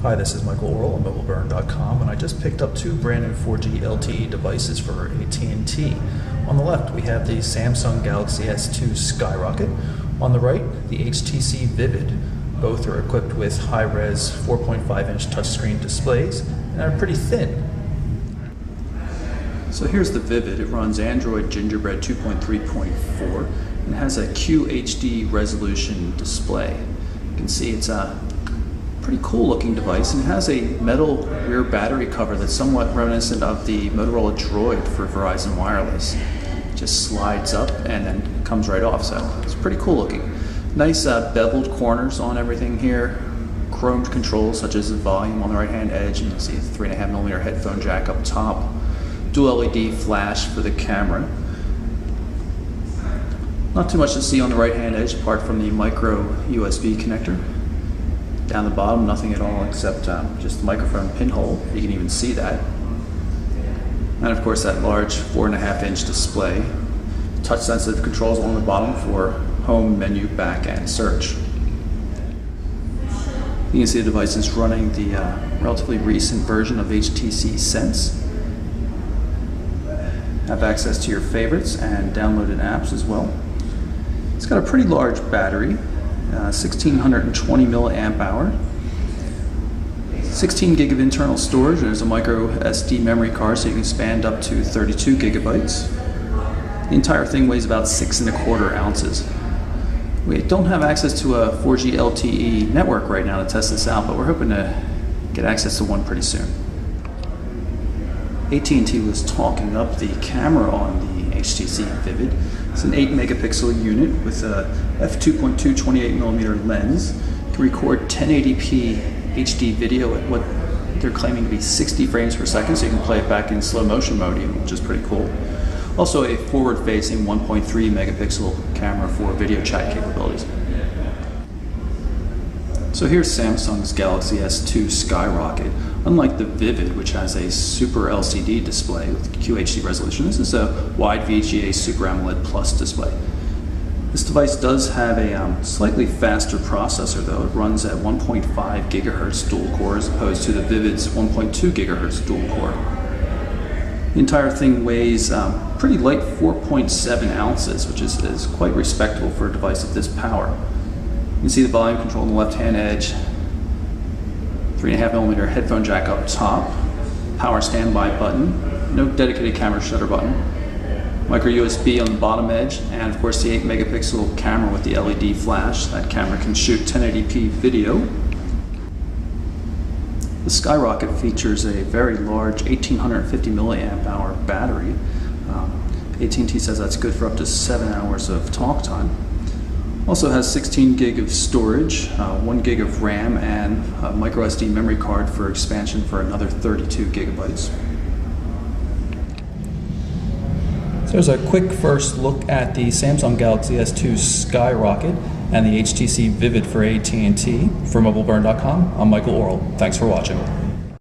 Hi, this is Michael Orl of MobileBurn.com, and I just picked up two brand new 4G LTE devices for AT&T. On the left, we have the Samsung Galaxy S2 Skyrocket. On the right, the HTC Vivid. Both are equipped with high-res 4.5-inch touchscreen displays and are pretty thin. So here's the Vivid. It runs Android Gingerbread 2.3.4 and has a QHD resolution display. You can see it's a pretty cool looking device, and it has a metal rear battery cover that's somewhat reminiscent of the Motorola Droid for Verizon Wireless. It just slides up and then comes right off, so it's pretty cool looking. Nice beveled corners on everything here, chromed controls such as the volume on the right hand edge, and you can see a 3.5mm headphone jack up top, dual LED flash for the camera. Not too much to see on the right hand edge apart from the micro USB connector. Down the bottom, nothing at all except just the microphone pinhole. You can even see that. And of course that large 4.5-inch display. Touch sensitive controls along the bottom for home, menu, back, and search. You can see the device is running the relatively recent version of HTC Sense. Have access to your favorites and downloaded apps as well. It's got a pretty large battery. 1620 milliamp hour, 16 gig of internal storage. There's a micro SD memory card, so you can expand up to 32 gigabytes. The entire thing weighs about 6.25 ounces. We don't have access to a 4G LTE network right now to test this out, but we're hoping to get access to one pretty soon. AT&T was talking up the camera on the HTC Vivid. It's an 8 megapixel unit with a f2.2 28mm lens. You can record 1080p HD video at what they're claiming to be 60 frames per second, so you can play it back in slow motion mode even, which is pretty cool. Also a forward-facing 1.3 megapixel camera for video chat capabilities. So here's Samsung's Galaxy S2 Skyrocket. Unlike the Vivid, which has a Super LCD display with QHD resolution, this is a wide VGA Super AMOLED Plus display. This device does have a slightly faster processor though. It runs at 1.5 gigahertz dual core as opposed to the Vivid's 1.2 gigahertz dual core. The entire thing weighs pretty light 4.7 ounces, which is quite respectable for a device of this power. You can see the volume control on the left-hand edge, 3.5mm headphone jack up top, power standby button, no dedicated camera shutter button, micro USB on the bottom edge, and of course the 8 megapixel camera with the LED flash. That camera can shoot 1080p video. The Skyrocket features a very large 1850 milliamp hour battery. AT&T says that's good for up to 7 hours of talk time. Also has 16 gig of storage, 1 gig of RAM, and a micro SD memory card for expansion for another 32 gigabytes. So there's a quick first look at the Samsung Galaxy S2 Skyrocket and the HTC Vivid for AT&T. For MobileBurn.com, I'm Michael Orl. Thanks for watching.